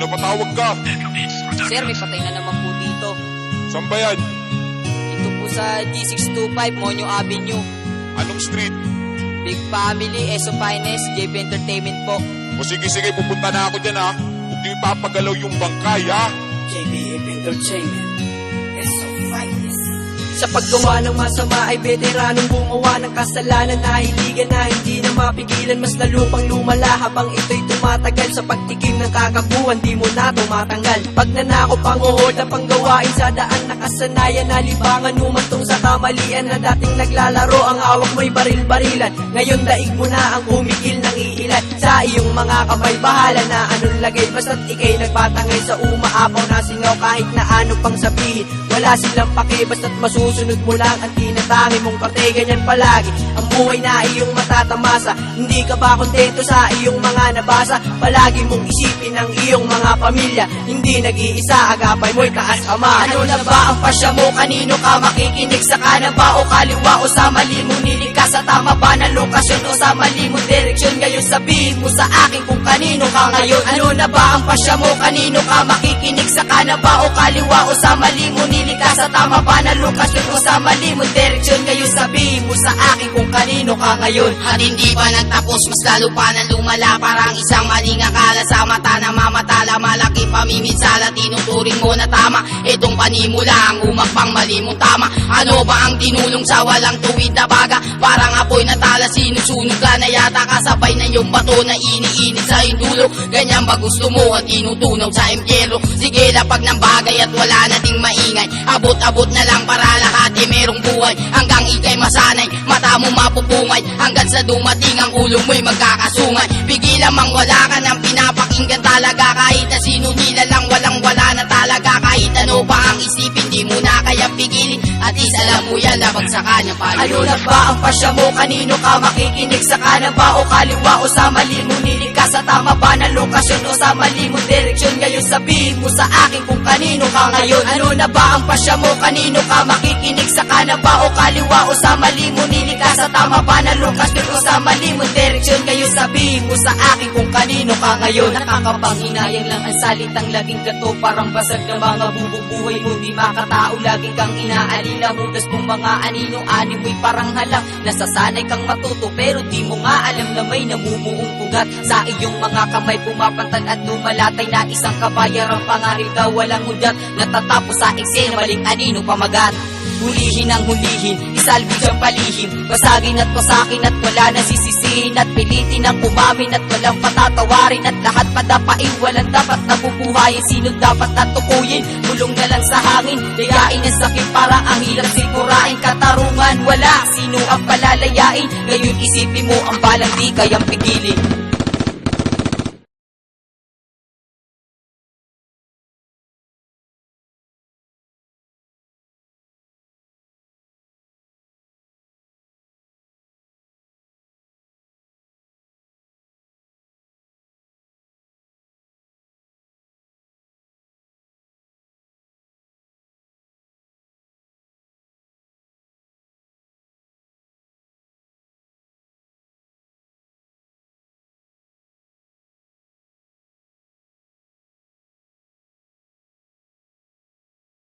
napatawag ka? Sir, may patay na naman po dito. Saan ba yan? Ito po sa G625 Monyo Avenue. Anong street? Big Family, Eso Finest, JB Entertainment po. O sige, pupunta na ako dyan ha. Huwag niyo ipapagalaw yung bangkay ha. JB Entertainment, Eso Finest. Sa paggawa ng masama ay veteranong gumawa ng kasalanan na hiligan na hindi na mapigilan. Mas lalo pang lumala habang ito'y tumatagal. Sa pagtikim ng kakabuhan di mo na tumatanggal. Pag nanako panguhod na panggawain sa daan na kasanayan na libangan umantong sa kamalian na dating naglalaro. Ang hawak mo'y baril-barilan. Ngayon daig mo na ang umigil ng iilan. Sa iyong mga kamay bahala na anong lagay. Basta't ikay nagpatangay sa umaapaw na singaw. Kahit na ano pang sabihin wala silang pake. Basta't masusunod mo lang ang tinatangi mong parte. Ganyan palagi ang buhay na iyong matatamasa. Hindi ka ba kontento sa iyong mga nabasa? Palagi mong isipin ang iyong mga pamilya. Hindi nag-iisa, agapay mo'y taas ama. Ano na ba ang pasya mo? Kanino ka makikinig? Sa kanan ba o kaliwa o sa mali mo? Niligkas sa tama ba na lokasyon o sa mali mo direksyon? Ngayon sabihin mo sa akin kung kanino ka ngayon. Ano na ba ang pasya mo? Kanino ka makikinig? Sa kanan ba o kaliwa o sa mali mo? Niligkas sa tama ba na lokasyon o sa mali mo direksyon? Ngayon sabihin mo sa akin kung kanino ka ngayon. At hindi pa nagtapos, mas lalo pa nang lumala. Parang isang maling akala sa mata na mamatala. Malaking pamiminsala, tinuturing mo na tama. Itong panimula ang umakbang mali mong tama. Ano ba ang tinulong sa walang tuwid na baga? Parang apoy na tala, sinusunog ka na yata. Kasabay na yung bato na iniinit sa iyong dulo. Ganyan ba gusto mo at tinutunaw sa impyerno? Sige, lapag ng bagay at wala na ding maingay. Abot-abot na lang para lahat eh merong buhay. Hanggang ikay masanay, mata mo mapupungay. Hanggang sa dumating ang ulo mo'y magkakasungay. Pigilan mang wala ka nang pinapakinggan talaga. Kahit na sino nila lang walang-wala na talaga. Kahit ano pa ang isipin, di mo na kaya pigilin. At isalam mo yan, labag sa kanya pa. Ano na ba ang pasya mo? Kanino ka makikinig? Sa kanan ba o kaliwa o sa mali mo? Niligkas sa tama ba na lokasyon o sa mali mo direksyon? Ngayon sabihin mo sa akin kung kanino ka ngayon. Ano na ba ang pasya mo? Kanino ka makikinig? Sa kanan ba o kaliwa o sa mali mo? Niligkas sa tama ba na lokasyon o sa mali mo direksyon? Ngayon sabihin mo sa akin kung kanino ka ngayon. Nakakapanghinayang lang ang salitang laging gato. Parang basag na mga bububuhay mo di makatao. Laging kang inaalila, hudas mong mga anino-ani mo'y parang halang. Nasasanay kang matuto pero di mo nga alam na may namumuong pugat sa iyong mga kamay. Pumapantad at lumalatay na isang kabayarang pangaril daw walang hudyat. Natatapos sa eksena, maling anino pamagat. Hulihin ang hulihin, isalbi ang palihim. Basagin at pasakin at wala na sisisihin. At pilitin ang umamin at walang patatawarin. At lahat padapain, walang dapat nabubuhayin. Sino dapat natukuyin? Bulong na lang sa hangin. Layain ang sakit para ang hirap sigurain. Katarungan wala, sino ang palalayain? Ngayon isipin mo ang balang di kayang pigilin.